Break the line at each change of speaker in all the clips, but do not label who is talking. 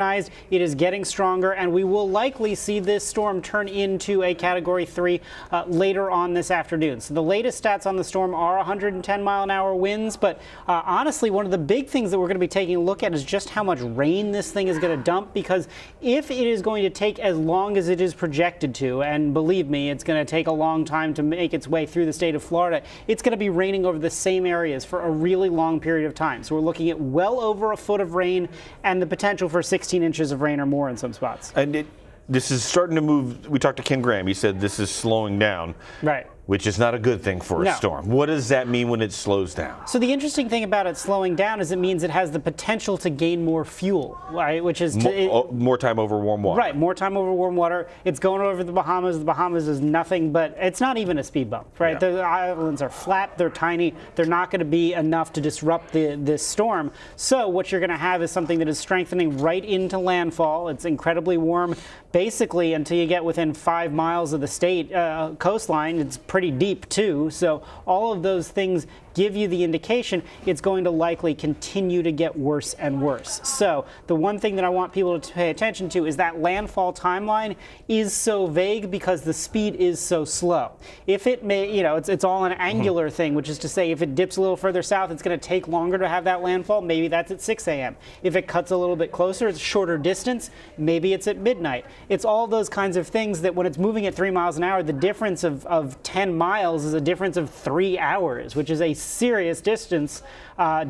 It is getting stronger, and we will likely see this storm turn into a Category 3 later on this afternoon. So the latest stats on the storm are 110-mile-an-hour winds, but honestly, one of the big things that we're going to be taking a look at is just how much rain this thing is going to dump, because if it is going to take as long as it is projected to, and believe me, it's going to take a long time to make its way through the state of Florida, it's going to be raining over the same areas for a really long period of time. So we're looking at well over a foot of rain and the potential for 16 inches of rain or more in some spots.
And this is starting to move. We talked to Ken Graham. He said this is slowing down.
Right.
Which is not a good thing for a storm. What does that mean when it slows down?
So the interesting thing about it slowing down is it means it has the potential to gain more fuel, right? Which is
more time over warm water.
Right, more time over warm water. It's going over the Bahamas. The Bahamas is nothing, but it's not even a speed bump, right? Yeah. The islands are flat. They're tiny. They're not going to be enough to disrupt this storm. So what you're going to have is something that is strengthening right into landfall. It's incredibly warm, basically, until you get within 5 miles of the state coastline. It's pretty deep too, so all of those things give you the indication it's going to likely continue to get worse and worse. So the one thing that I want people to pay attention to is that landfall timeline is so vague because the speed is so slow. If it may, it's all an angular thing, which is to say if it dips a little further south, it's going to take longer to have that landfall. Maybe that's at 6 a.m. If it cuts a little bit closer, it's a shorter distance. Maybe it's at midnight. It's all those kinds of things that when it's moving at 3 miles an hour, the difference of 10 miles is a difference of 3 hours, which is a serious distance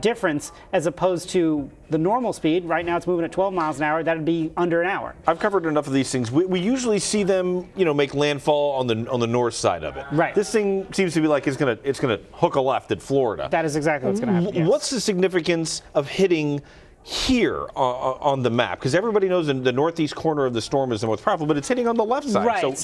difference as opposed to the normal speed. Right now it's moving at 12 miles an hour. That'd be under an hour.
I've covered enough of these things. We usually see them, make landfall on the north side of it.
Right.
This thing seems to be like it's gonna hook a left at Florida.
That is exactly what's going to happen. Yes.
What's the significance of hitting here on the map? Because everybody knows the northeast corner of the storm is the most powerful, but it's hitting on the left side.
Right.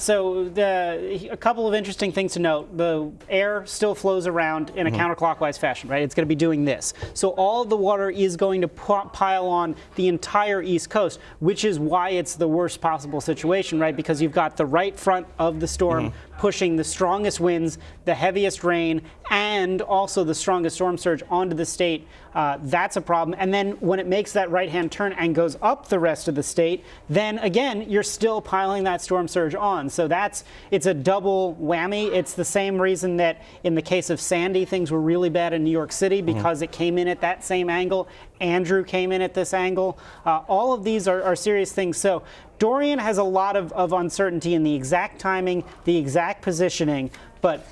So a couple of interesting things to note. The air still flows around in a counterclockwise fashion, right? It's going to be doing this. So all of the water is going to pile on the entire East Coast, which is why it's the worst possible situation, right? Because you've got the right front of the storm pushing the strongest winds, the heaviest rain, and also the strongest storm surge onto the state. That's a problem. And then when it makes that right-hand turn and goes up the rest of the state, then again, you're still piling that storm surge on. So it's a double whammy. It's the same reason that in the case of Sandy, things were really bad in New York City because it came in at that same angle. Andrew came in at this angle. All of these are serious things. So Dorian has a lot of uncertainty in the exact timing, the exact positioning, but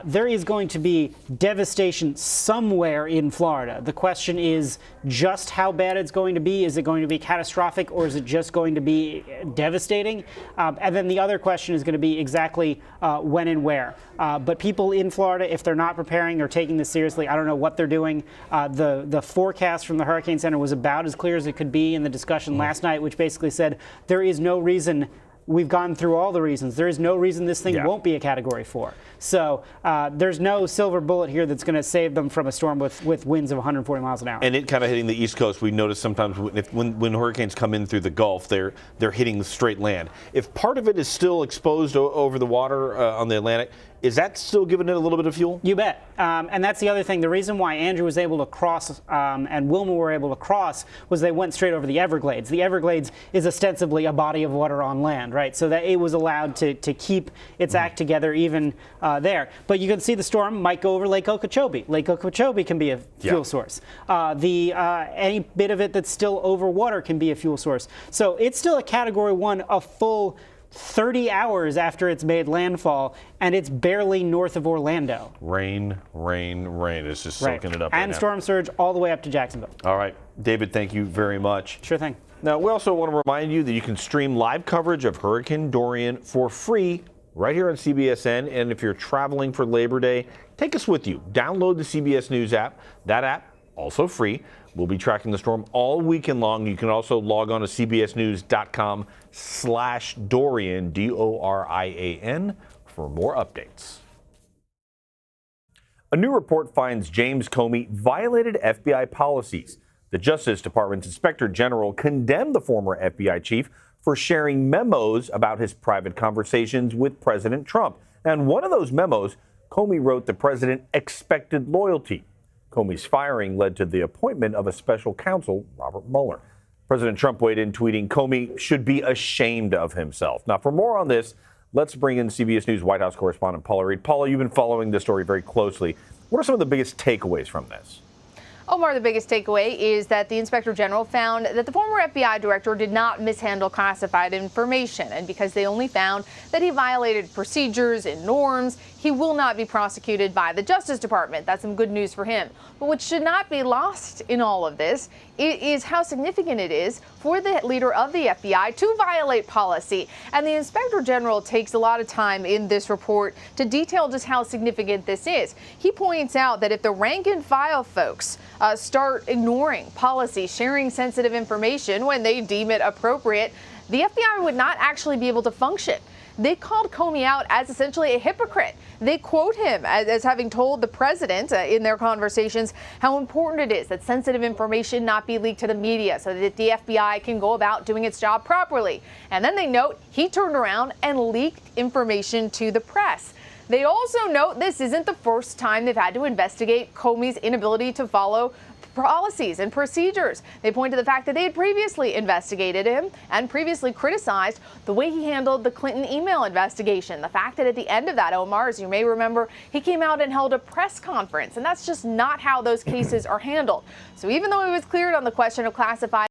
there is going to be devastation somewhere in Florida. The question is just how bad it's going to be. Is it going to be catastrophic, or is it just going to be devastating? And then the other question is going to be exactly when and where. But people in Florida, if they're not preparing or taking this seriously, I don't know what they're doing. The forecast from the Hurricane Center was about as clear as it could be in the discussion last night, which basically said there is no reason. We've gone through all the reasons. There is no reason this thing won't be a Category 4. So there's no silver bullet here that's going to save them from a storm with winds of 140 miles an hour.
And it kind of hitting the East Coast, we notice sometimes when hurricanes come in through the Gulf, they're hitting straight land. If part of it is still exposed over the water on the Atlantic, is that still giving it a little bit of fuel?
You bet. And that's the other thing. The reason why Andrew was able to cross and Wilma were able to cross was they went straight over the Everglades. The Everglades is ostensibly a body of water on land, right? So that it was allowed to keep its act together even there. But you can see the storm might go over Lake Okeechobee. Lake Okeechobee can be a fuel source. Any bit of it that's still over water can be a fuel source. So it's still a Category 1, a full 30 hours after it's made landfall, and it's barely north of Orlando.
Rain. It's just soaking it up right
and
now.
Storm surge all the way up to Jacksonville.
All right. David, thank you very much.
Sure thing.
Now, we also want to remind you that you can stream live coverage of Hurricane Dorian for free right here on CBSN. And if you're traveling for Labor Day, take us with you. Download the CBS News app. That app, also free. We'll be tracking the storm all weekend long. You can also log on to cbsnews.com/Dorian, Dorian, for more updates. A new report finds James Comey violated FBI policies. The Justice Department's Inspector General condemned the former FBI chief for sharing memos about his private conversations with President Trump. And one of those memos, Comey wrote the president expected loyalty. Comey's firing led to the appointment of a special counsel, Robert Mueller. President Trump weighed in, tweeting, Comey should be ashamed of himself. Now, for more on this, let's bring in CBS News White House correspondent Paula Reed. Paula, you've been following this story very closely. What are some of the biggest takeaways from this?
Omar, the biggest takeaway is that the Inspector General found that the former FBI director did not mishandle classified information. And because they only found that he violated procedures and norms, he will not be prosecuted by the Justice Department. That's some good news for him. But what should not be lost in all of this is how significant it is for the leader of the FBI to violate policy. And the Inspector General takes a lot of time in this report to detail just how significant this is. He points out that if the rank and file folks start ignoring policy, sharing sensitive information when they deem it appropriate, the FBI would not actually be able to function. They called Comey out as essentially a hypocrite. They quote him as having told the president in their conversations how important it is that sensitive information not be leaked to the media so that the FBI can go about doing its job properly. And then they note he turned around and leaked information to the press. They also note this isn't the first time they've had to investigate Comey's inability to follow policies and procedures. They point to the fact that they had previously investigated him and previously criticized the way he handled the Clinton email investigation. The fact that at the end of that, Omar, as you may remember, he came out and held a press conference, and that's just not how those cases are handled. So even though he was cleared on the question of classified